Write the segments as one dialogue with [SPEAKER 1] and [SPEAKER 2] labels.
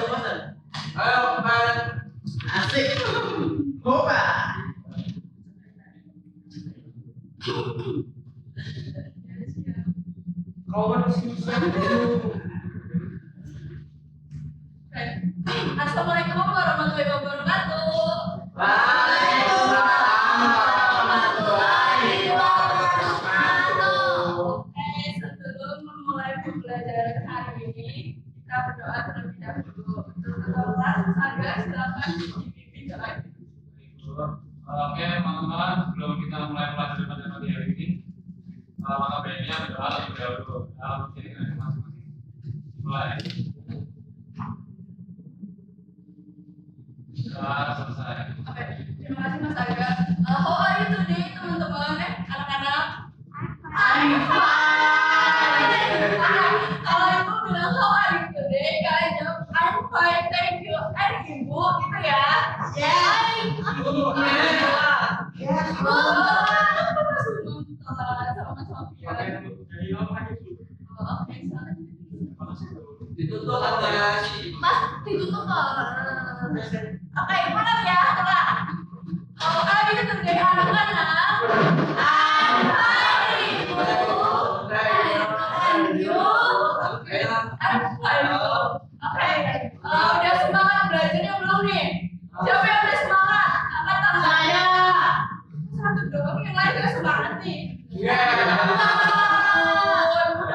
[SPEAKER 1] Bosan. Ayo, main. Asik. Boba. Kawan
[SPEAKER 2] Assalamualaikum warahmatullahi wabarakatuh.
[SPEAKER 1] Waalaikumsalam warahmatullahi wabarakatuh.
[SPEAKER 2] Sebelum memulai pembelajaran hari ini, kita berdoa terlebih dahulu. Tolonglah Saga, silakan dipimpin doa.
[SPEAKER 3] Oke, teman-teman, sebelum kita mulai pelajaran pada pagi hari ini, maka baiknya berdoa terlebih dahulu. Dalam diri kita masing-masing. Mulai. Sudah selesai.
[SPEAKER 2] Oke, terima kasih Mas Aga. How are you today, teman-teman? Anak-anak? I'm fine. Kalau ibu bilang how are you today, kalian jawab I'm fine, thank you. Ibu gitu ya? Yes.
[SPEAKER 1] Ditutup aja.
[SPEAKER 2] Mas, ditutup kok. Oke, pulang ya, pulang. Kalau kalian itu dari anak-anak, I'm fine, Ibu. And you? I'm fine. Oke, udah semangat belajarnya belum nih? Siapa yang udah semangat? Angkat tangan. Saya. Satu doang, yang lain gak semangat nih. Udah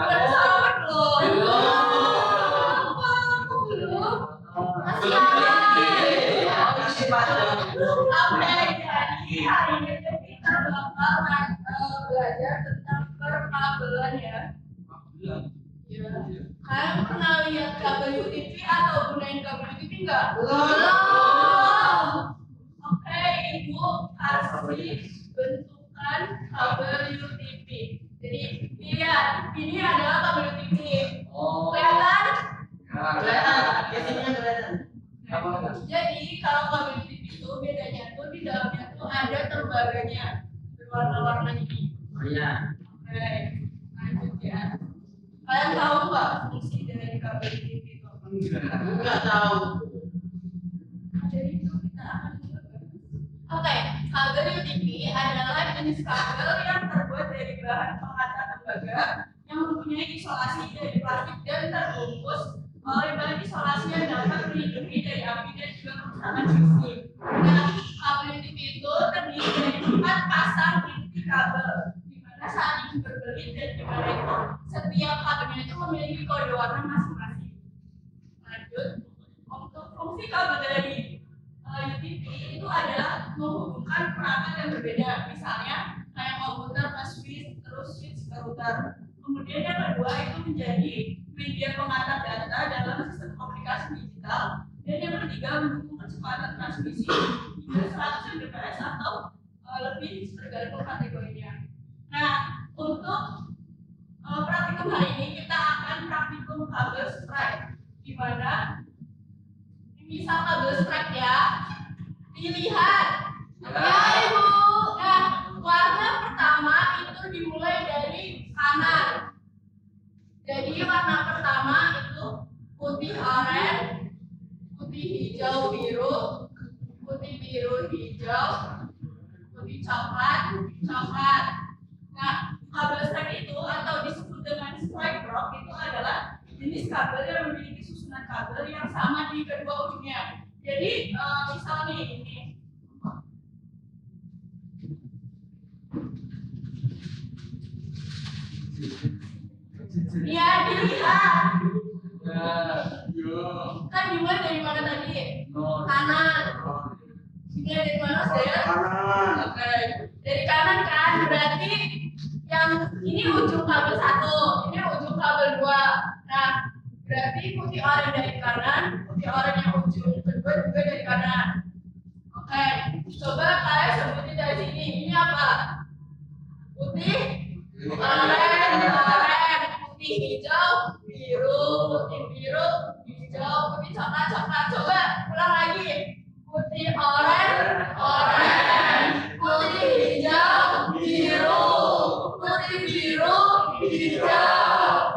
[SPEAKER 2] pada sahur belum? Belum. Masih ada. Oke, jadi hari ini kita bakal belajar tentang perkabelan ya. Kalian pernah lihat kabel UTV atau gunain kabel UTV nggak? Belum. Oke, Ibu kasih bentukan kabel UTV. Jadi lihat, ini adalah kabel UTV. Kelihatan? Jadi kalau kabel UTV itu bedanya tuh di dalamnya tuh ada tembaganya berwarna-warna ini. Oke, lanjut ya. Kalian tahu nggak fungsi dari kabel UTV itu apa?
[SPEAKER 1] Enggak tahu.
[SPEAKER 2] Jadi itu kita akan bahas. Oke, kabel UTV adalah jenis kabel yang terbuat dari bahan pengatar tembaga yang mempunyai isolasi dari plastik dan terbungkus oleh bahan isolasi yang dapat melindungi dari api dan juga kerusakan fisik. Nah, kabel UTV itu terdiri dari 4 pasang inti kabel, di mana saat ini berbelit dan di mana itu setiap kabelnya itu memiliki kode warna masing-masing. Lanjut, untuk fungsi kabel dari UTV itu adalah menghubungkan perangkat yang berbeda, misalnya kayak komputer ke switch, terus switch ke router. Kemudian yang kedua itu menjadi media pengantar data dalam sistem komunikasi digital, dan yang ketiga mendukung kecepatan transmisi hingga 100 Mbps atau lebih tergantung kategorinya. Nah, untuk praktikum hari ini kita akan praktikum kabel strike, di mana misal kabel strike ya, dilihat ya Ibu. Nah, warna pertama itu dimulai dari kanan. Jadi warna pertama itu putih oranye, putih hijau biru, putih biru hijau, putih coklat coklat. Nah, kabel strike itu atau disebut dengan strike rock itu adalah jenis kabel yang memiliki susunan kabel yang sama di kedua ujungnya. Jadi misal nih ini. Ya, dilihat. Kan dimulai dari mana tadi? Kanan. Ini dari mana saya? Oke. Dari kanan kan, berarti yang ini ujung kabel 1, ini ujung kabel 2. Nah, berarti putih oranye dari kanan, putih oranye yang ujung kedua juga dari kanan. Oke, coba kalian sebutin dari sini. Ini apa? Putih oranye, putih hijau, biru, putih biru, hijau, putih coklat coklat. Coba ulang lagi. Putih oranye, putih hijau, biru, putih biru, hijau.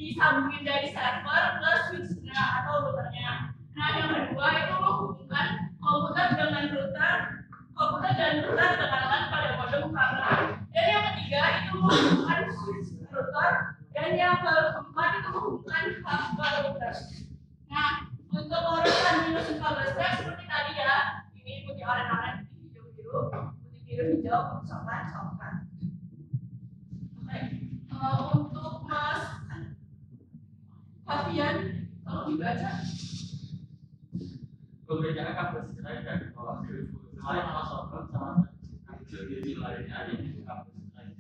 [SPEAKER 2] disambungin dari server ke switch-nya atau routernya. Nah, yang kedua itu menghubungkan komputer dengan router, komputer dan router dengan LAN pada modem kabel. Dan yang ketiga itu menghubungkan switch router, dan yang keempat itu menghubungkan hub ke router. Nah, untuk urusan minus 14 seperti tadi ya, ini putih oranye, putih biru, putih biru hijau, putih coklat. Oke, untuk Mas Fabian, tolong dibaca.
[SPEAKER 3] Perbedaan kabel serai dan pola selain crossover salah satu ciri lainnya yaitu kabel serai.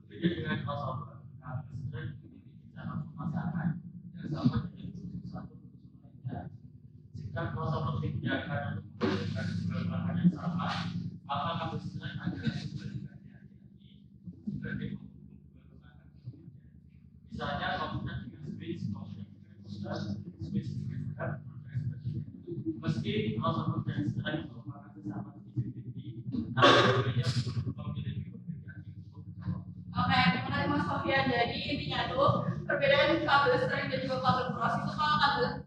[SPEAKER 3] Berbeda dengan crossover, kabel serai memiliki cara pemasangan yang sama dengan satu lainnya. Jika crossover digunakan untuk menggunakan dua bahan yang sama, maka kabel serai akan memberikannya sebagai misalnya komputer dengan switch, komputer dengan router, switch dengan hub. Meski crossover dan serai merupakan sesama jenis namun memiliki perbedaan yang cukup jauh.
[SPEAKER 2] Oke, terima kasih Mas Sofian. Jadi intinya tuh perbedaan kabel string dan juga kabel cross itu kalau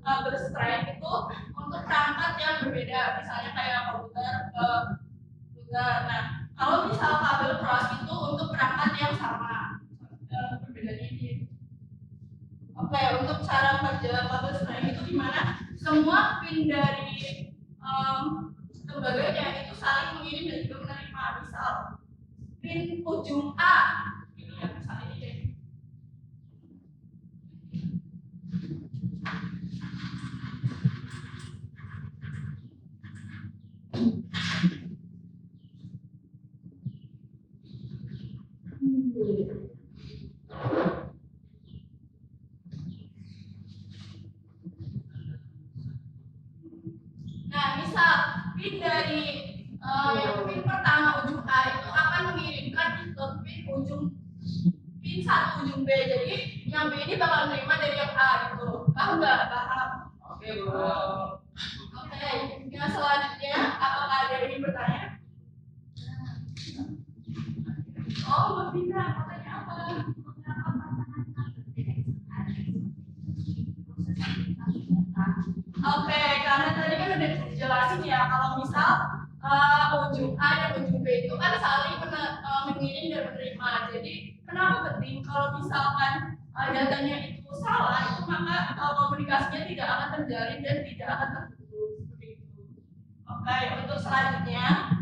[SPEAKER 2] kabel string itu untuk perangkat yang berbeda, misalnya kayak komputer ke router. Nah, kalau misal kabel cross itu untuk perangkat yang sama. Perbedaannya ini. Oke, untuk cara kerja kabel string itu gimana? Semua pin dari lembaganya itu saling mengirim dan juga menerima. Misal pin ujung A itu yang misalnya ini deh. Nah, misal pin dari yang pin pertama ujung A itu akan mengirimkan ke pin satu ujung B. Jadi yang B ini bakal menerima dari yang A gitu. Paham nggak? Paham?
[SPEAKER 1] Oke, Bro.
[SPEAKER 2] Oke, yang selanjutnya apakah ada yang ingin bertanya? Oh, Mbak Vina, mau tanya apa? Oke, karena tadi kan udah dijelasin ya kalau misal ujung A dan ujung B itu kan saling mengirim dan menerima. Jadi kenapa penting kalau misalkan datanya itu salah, itu maka komunikasinya tidak akan terjalin dan tidak akan terhubung seperti itu. Oke, untuk selanjutnya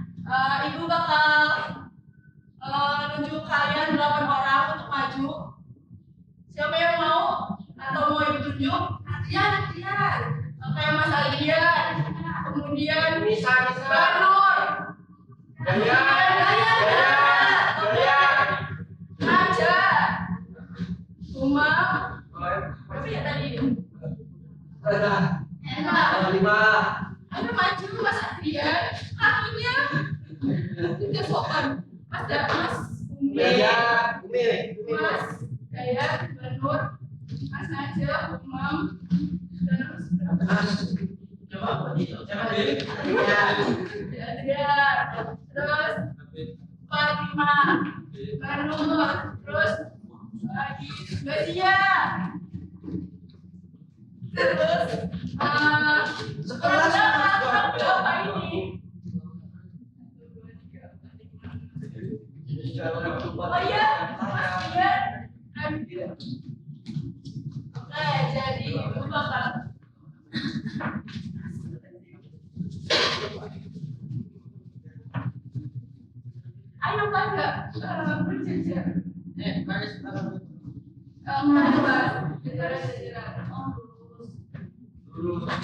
[SPEAKER 2] Ibu bakal nunjuk kalian 8 orang untuk maju. Siapa yang mau atau mau Ibu tunjuk? Latihan. Oke, Mas Aldian. Kemudian Banur. Daya. Aja. Umar. Apa ya tadi? Enak. 5. Ayo maju Mas Aldian. Kakinya tidak sopan. Mas Umi. Mas Daya, Banur, Mas Najwa, Umam, terus terus Fatimah, Banur, terus lagi Badia, terus berapa ini? Oh iya, Mas Dian. Oke, jadi Ibu bakal ayo pada berjejer. Lurus.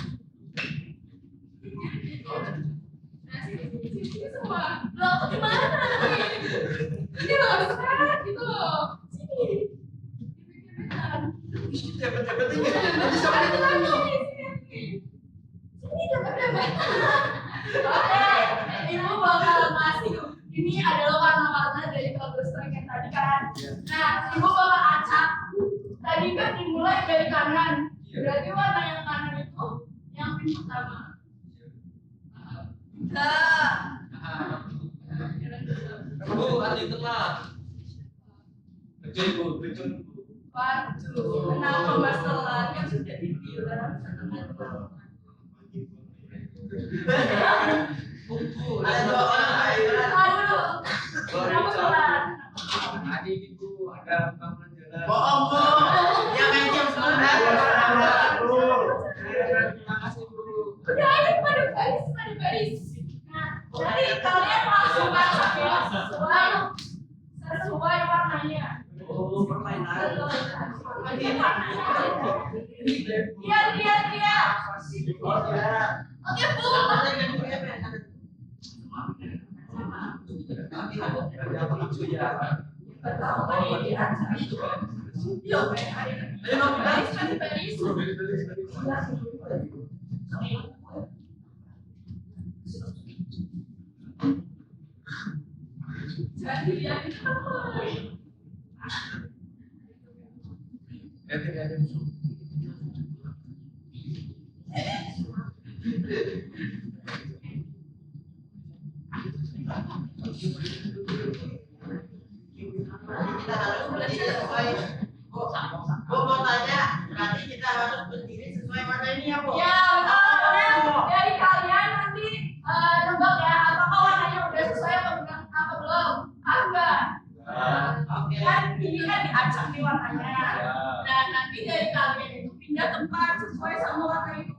[SPEAKER 2] Semua. Loh, gimana nih? Ini loh, sekarang gitu loh. Sini. Oke, Ibu bakal ngasih. Ini adalah warna-warna dari kabel string yang tadi kan. Nah, Ibu bakal acak. Tadi kan dimulai dari kanan. Berarti warna yang kanan itu yang pin pertama.
[SPEAKER 1] Bu, di tengah. Betul, Bu.
[SPEAKER 2] Waduh, kenapa Mas telat? Kan sudah dibilang setengah 8.
[SPEAKER 1] Buku. Ada 2 orang ayo.
[SPEAKER 2] Aduh, kenapa telat?
[SPEAKER 1] Tadi itu ada bangunan jalan.
[SPEAKER 4] Bohong, Bu. Dia main jam 9.
[SPEAKER 1] Terima kasih Bu.
[SPEAKER 2] Udah ayo pada baris. Nah, nanti kalian masukkan ya sesuai warnanya.
[SPEAKER 1] Oh, permainan.
[SPEAKER 2] Iya. Oke, Bu.
[SPEAKER 1] Yang lucu ya.
[SPEAKER 2] Baris. Jadi dia itu
[SPEAKER 4] Kita harus berdiri sesuai. Bu mau tanya, berarti kita harus berdiri sesuai warna ini ya, Bu?
[SPEAKER 2] ya, betul. Dari kalian nanti nebak ya, apakah warnanya udah sesuai apa belum? Enggak.
[SPEAKER 4] Oke.
[SPEAKER 2] Kan ini kan diacak nih warnanya. Nah, nanti dari kalian itu pindah tempat sesuai sama warna itu.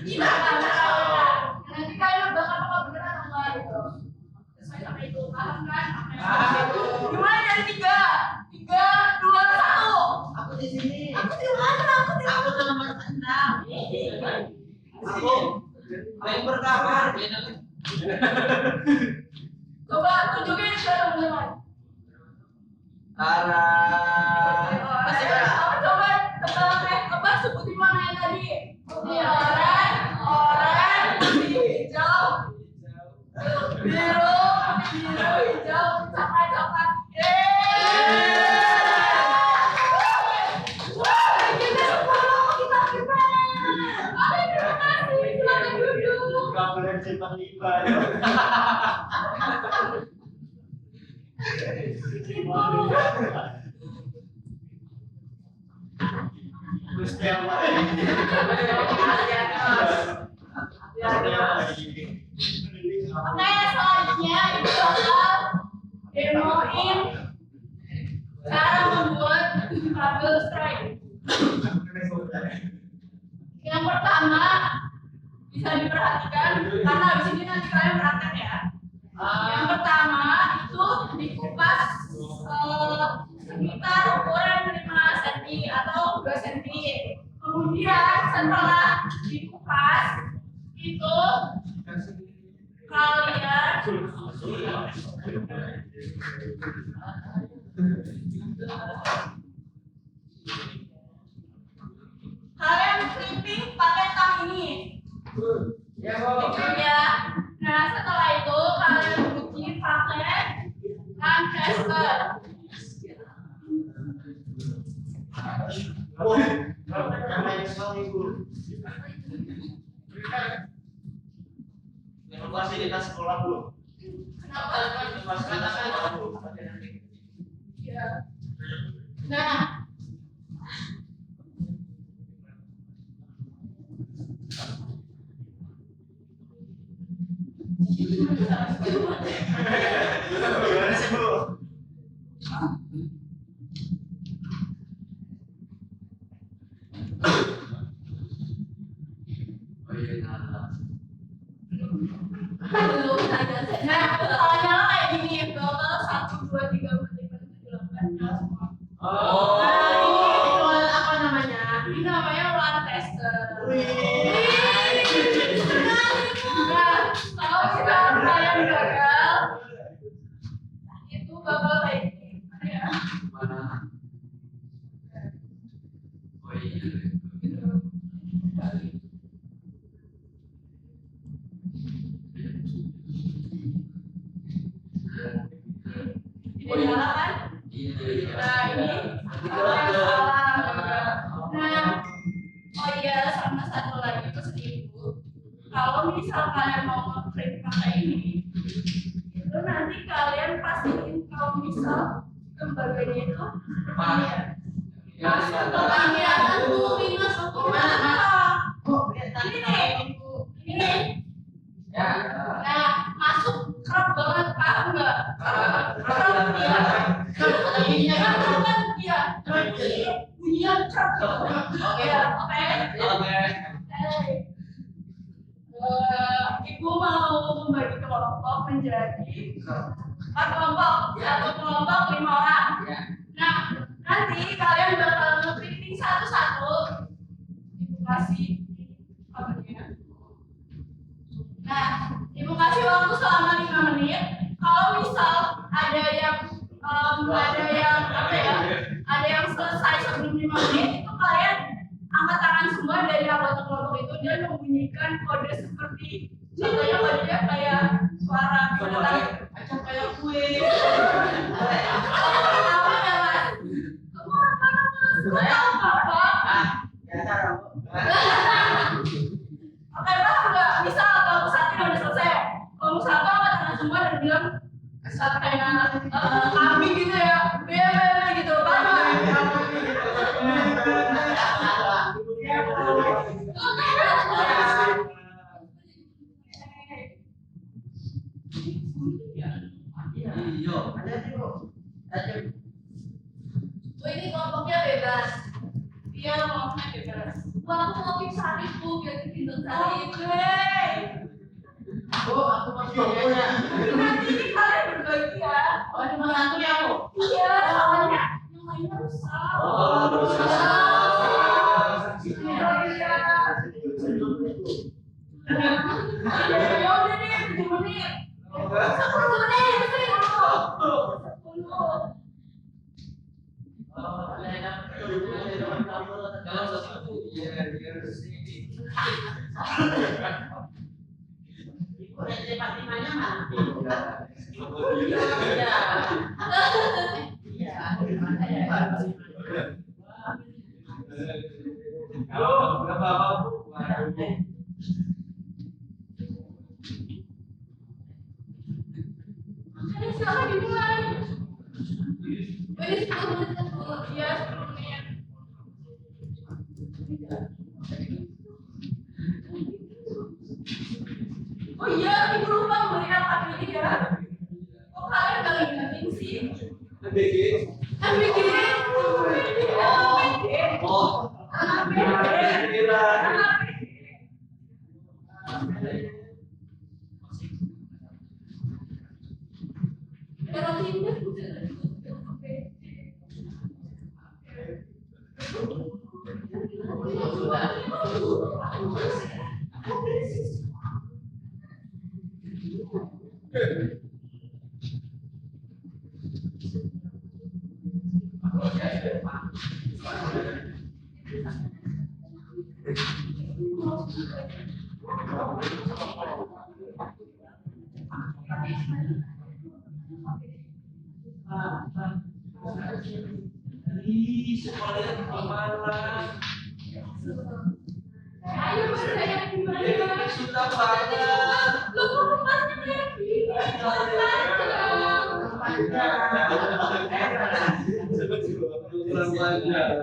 [SPEAKER 2] Iya, benar. Nanti kalian nebak apakah benar atau enggak gitu. Sesuai sama itu, paham kan? Gimana dari 3, 2, 1.
[SPEAKER 4] Aku di sini.
[SPEAKER 2] Aku di mana?
[SPEAKER 4] Aku tuh nomor 6.
[SPEAKER 1] Aku paling berkabar.
[SPEAKER 2] Coba tunjukin ke teman-teman.
[SPEAKER 4] Masih berapa?
[SPEAKER 2] Coba apa sebutin warnanya tadi? Putih, oranye, putih, hijau, biru, hijau, coklat. Wah, kita 10, kita keren. Oke, terima kasih. Silakan duduk.
[SPEAKER 3] Kamu boleh simpan 5 ya. Terus siapa ini?
[SPEAKER 2] Oke, selanjutnya itu bakal demoin cara membuat kabel strike. Yang pertama bisa diperhatikan karena di sini nanti kalian praktek ya. Yang pertama itu dikupas sekitar ukuran 5 cm atau 2 cm. Kemudian setelah dikupas itu kalian clipping pakai tang ini.
[SPEAKER 1] Ya, Bu.
[SPEAKER 2] Ya. Nah, setelah itu kalian uji pakai hand tester.
[SPEAKER 3] Fasilitas sekolah belum?
[SPEAKER 2] Kenapa?
[SPEAKER 3] Fasilitas sekolah belum?
[SPEAKER 2] Ya. Nah,
[SPEAKER 3] Gimana sih, Bu?
[SPEAKER 2] belum ada. Nah, soalnya kayak gini, total 1, 2, 3, 4, 5, 6, 7, 8, 9, 10. Nah, ini apa namanya? Ini namanya roller tester. Nah, kalau misalnya kalian gagal, itu bakal kayak gini. Ya.
[SPEAKER 1] Mana? Oh iya.
[SPEAKER 2] Tidak nyala kan?
[SPEAKER 1] Iya.
[SPEAKER 2] Nah, ini kalau yang salah. Nah, oh iya, sama satu lagi itu ibu. Kalau misal kalian mau nge-print pakai ini, itu nanti kalian pastiin kalau misal lembaganya itu
[SPEAKER 1] Pas.
[SPEAKER 2] ini ya masuk ke kegiatan tuh minus tuh
[SPEAKER 4] Oh, lihat
[SPEAKER 2] ini nih ini
[SPEAKER 1] Ya.
[SPEAKER 2] nah masuk kerap banget paham nggak kerap dia kan dia bunyinya kerap
[SPEAKER 4] Oke.
[SPEAKER 2] ya oke ibu mau membagi kelompok menjadi 4 kelompok, 1 kelompok 5 orang. Nah, nanti kalian bakal nge-printing satu-satu. Ibu kasih apa ya? Nah, ibu kasih waktu selama 5 menit. Kalau misal ada yang apa ya? Ada yang selesai sebelum 5 menit, itu kalian angkat tangan semua dari anggota kelompok itu dan membunyikan kode seperti contohnya kodenya kayak suara binatang
[SPEAKER 4] Acak kayak kue.
[SPEAKER 2] apa ya mas? Kamu apa mas? Kamu tahu apa?
[SPEAKER 4] Biasa dong.
[SPEAKER 2] Oke paham nggak? Misal kalau satu udah selesai, kalau satu angkat tangan semua dan bilang kayak kambing gitu ya, bebe gitu, paham nggak?
[SPEAKER 1] Iya.
[SPEAKER 4] Ada sih, Bu. Ada.
[SPEAKER 2] Bu ini kelompoknya bebas. Iya kelompoknya bebas. Bu aku mau sari bu biar bikin sari. Oke.
[SPEAKER 4] Bu, aku mau videonya.
[SPEAKER 2] Nanti ini kalian berbagi ya.
[SPEAKER 4] Oh, cuma satu ya, Bu?
[SPEAKER 2] Iya soalnya yang lainnya rusak.
[SPEAKER 3] Oh, rusak.
[SPEAKER 2] Iya iya. Ya udah deh 7 menit. 10 menit sih dulu. 10.
[SPEAKER 1] Kalau satu ya sedikit.
[SPEAKER 4] Bu, SD Fatimahnya mana?
[SPEAKER 1] Iya.
[SPEAKER 4] Iya. Ada.
[SPEAKER 3] Halo, berapa Bu?
[SPEAKER 2] Ayo silakan dimulai. Ini 10 menit kan dulu. Iya 10 menit. Oh iya, ibu lupa memberikan hak pilih ya. Kok kalian gak ingetin sih?
[SPEAKER 1] BG.
[SPEAKER 2] MBG.
[SPEAKER 1] Oh. Sekolahnya di Malang.
[SPEAKER 2] Ayo bertanya gimana?
[SPEAKER 1] Sudah banget.
[SPEAKER 2] Lo kok kepasnya kayak gini?
[SPEAKER 1] Kurang banyak.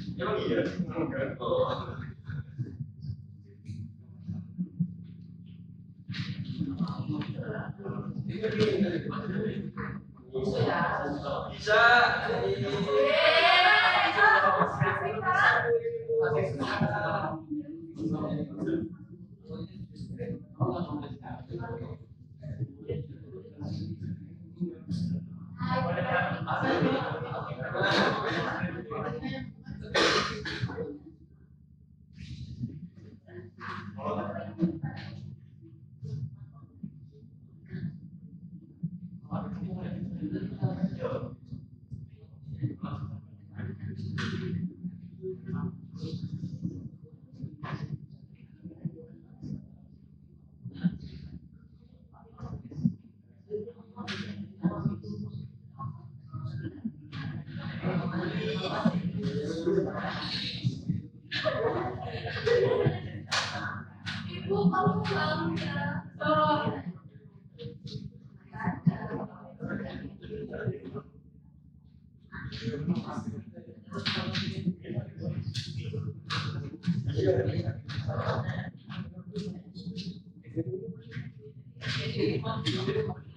[SPEAKER 3] Emang iya? Enggak. Oh. Bisa.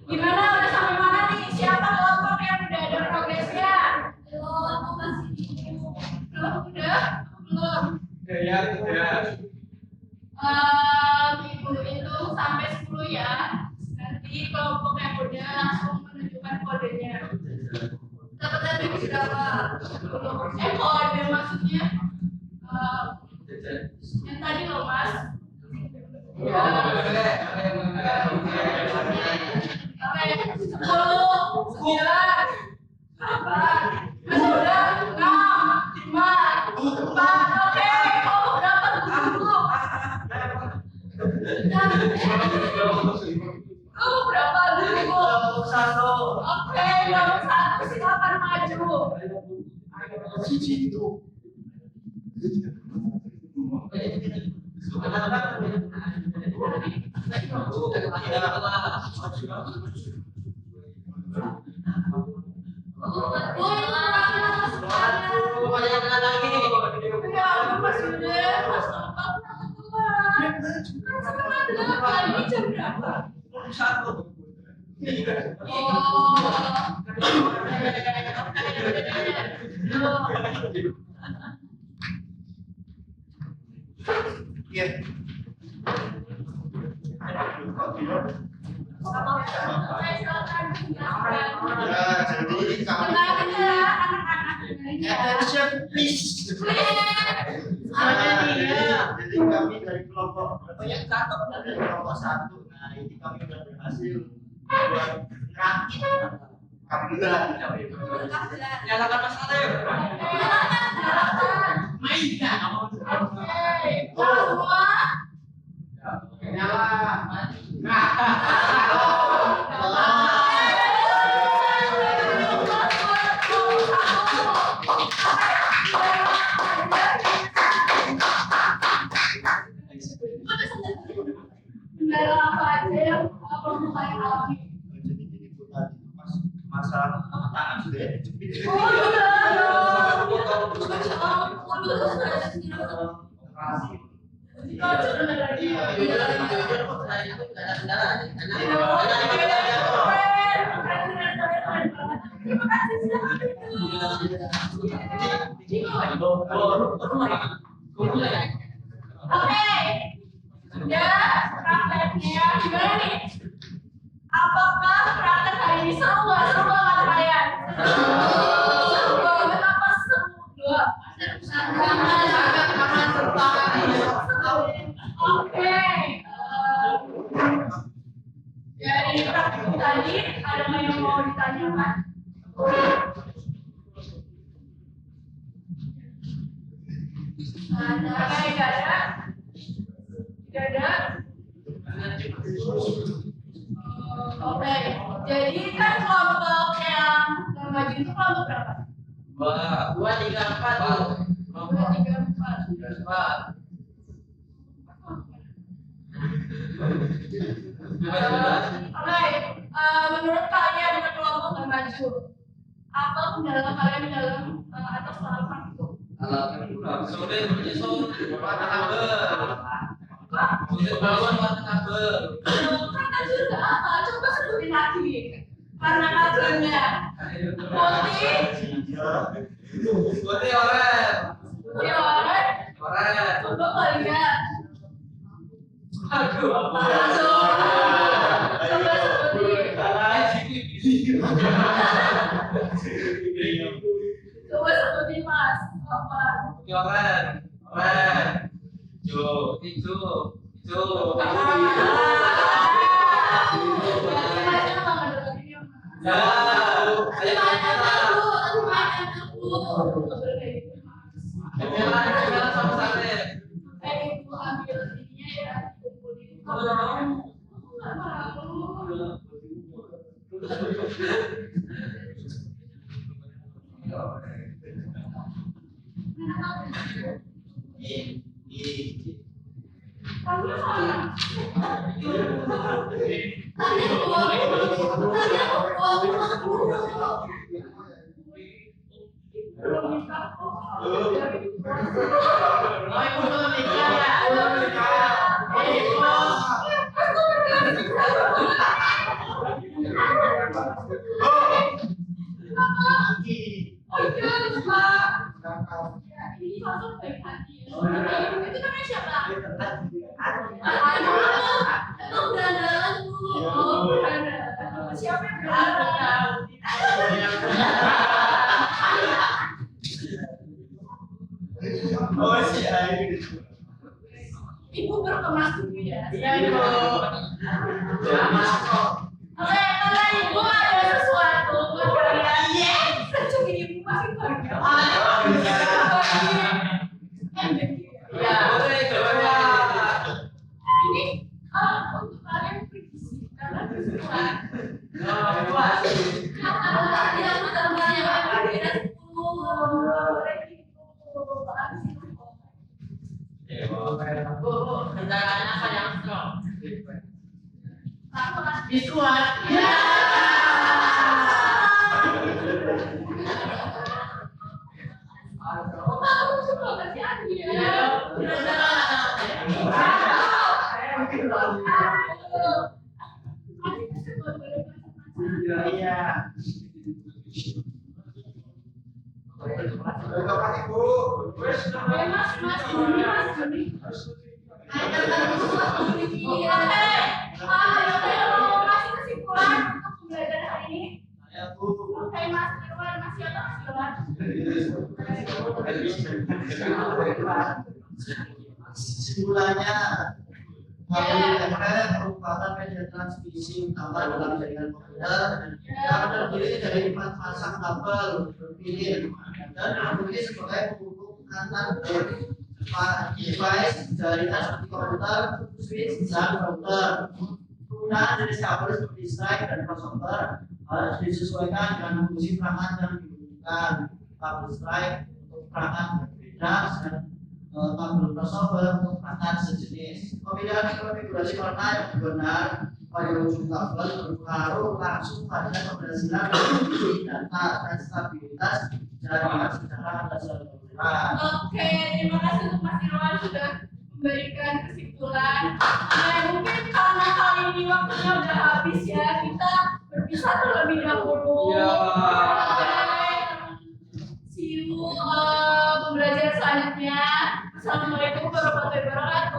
[SPEAKER 2] Gimana, udah sampai mana nih? Siapa kelompok yang udah ada progresnya? Belum, udah? Belum.
[SPEAKER 1] Ya, ya.
[SPEAKER 2] Ibu hitung sampai 10 ya. Nanti kelompok yang udah langsung menunjukkan kodenya. Dapat dari berapa? Kode maksudnya? Yang tadi loh mas. Ya. Oke, 10, 9, 8, masih udah 6, 5, 4. Oke, kamu dapat dulu. Kamu berapa dulu? Oke, nomor 1 silakan maju.
[SPEAKER 4] Attention please. Jadi kami dari kelompok dari kelompok 1. Nah ini kami sudah berhasil buat rakit kabilan.
[SPEAKER 1] Nyalakan Mas Arif.
[SPEAKER 4] Mainkan.
[SPEAKER 2] Semua.
[SPEAKER 4] Nyala.
[SPEAKER 2] Kendala apa aja yang perlu saya alami?
[SPEAKER 4] Jadi gini Bu, tadi masa tangan sudah dijepit. Operasi.
[SPEAKER 2] Terima kasih Oke, sudah prakteknya gimana nih? Apakah praktek hari ini seru nggak? Seru banget kalian? Seru banget apa seru? Dua. Oke. Dari praktek tadi ada yang mau ditanyakan? Oke, nggak ada. Tidak ada. Oke, jadi kan kelompok yang maju itu kelompok berapa?
[SPEAKER 1] 2, 3, 4.
[SPEAKER 2] 2, 3, 4. Oke, menurut kalian dengan kelompok yang maju, apa kendala kalian dalam atau selama itu?
[SPEAKER 1] Sore menyusul warna kabel. Sore bawah warna kabel.
[SPEAKER 2] Kan tadi udah apa? Coba sebutin lagi. Warna kabelnya putih,
[SPEAKER 1] Putih oranye.
[SPEAKER 2] putih oranye.
[SPEAKER 1] Oranye.
[SPEAKER 2] Coba kalian.
[SPEAKER 1] Aduh.
[SPEAKER 2] Coba sebutin. Coba sebutin mas. Apa?
[SPEAKER 1] Putih oranye. Oranye. Hijau. Hijau. Hijau. Ya, saya merah sama sate.
[SPEAKER 2] Ibu ambil ininya ya, kumpulin. Kamu mana? Tadi gua. Belum nikah kok.
[SPEAKER 3] Oh, ibu belum nikah ya?
[SPEAKER 2] Belum nikah. Oh iya lupa. Ya, ini langsung baik hati. Itu namanya siapa? Itu berandalan dulu. Oh, berandalan. Siapa yang berandalan?
[SPEAKER 4] Oh si Ayu.
[SPEAKER 2] Ibu berkemas dulu ya.
[SPEAKER 3] Iya, Ibu.
[SPEAKER 2] Oke, karena ibu ada sesuatu buat kalian. Yes, cuma ibu masih bahagia.
[SPEAKER 3] Iya.
[SPEAKER 1] Boleh coba.
[SPEAKER 2] Ini untuk kalian pergi karena kesukaan.
[SPEAKER 3] Oh, puas.
[SPEAKER 2] Yang pertama yang berbeda 10.
[SPEAKER 3] Bu, rencananya apa yang strong?
[SPEAKER 2] Aku
[SPEAKER 3] Biskuat.
[SPEAKER 2] ya. Aku suka kasih Adi ya.
[SPEAKER 4] Iya. Kapan Ibu? Saya Bu. Kesimpulannya, KPLFR merupakan media transmisi utama dalam jaringan komputer yang terdiri dari 4 pasang kabel berpilih dan berfungsi sebagai penghubung antar device jaringan seperti komputer, switch, dan router. Penggunaan jenis kabel seperti strike dan crossover harus disesuaikan dengan fungsi perangkat yang dibutuhkan. Kabel strike untuk perangkat berbeda dan kabel crossover untuk perangkat sejenis. Pemilihan konfigurasi warna yang benar pada ujung kabel berpengaruh langsung pada keberhasilan transmisi data dan stabilitas jaringan secara keseluruhan.
[SPEAKER 2] Oke, terima kasih untuk Mas Irwan sudah memberikan kesimpulan. Mungkin karena kali ini waktunya udah habis ya, kita berpisah terlebih dahulu.
[SPEAKER 1] Ya.
[SPEAKER 2] See you pembelajaran selanjutnya. Assalamualaikum warahmatullahi wabarakatuh.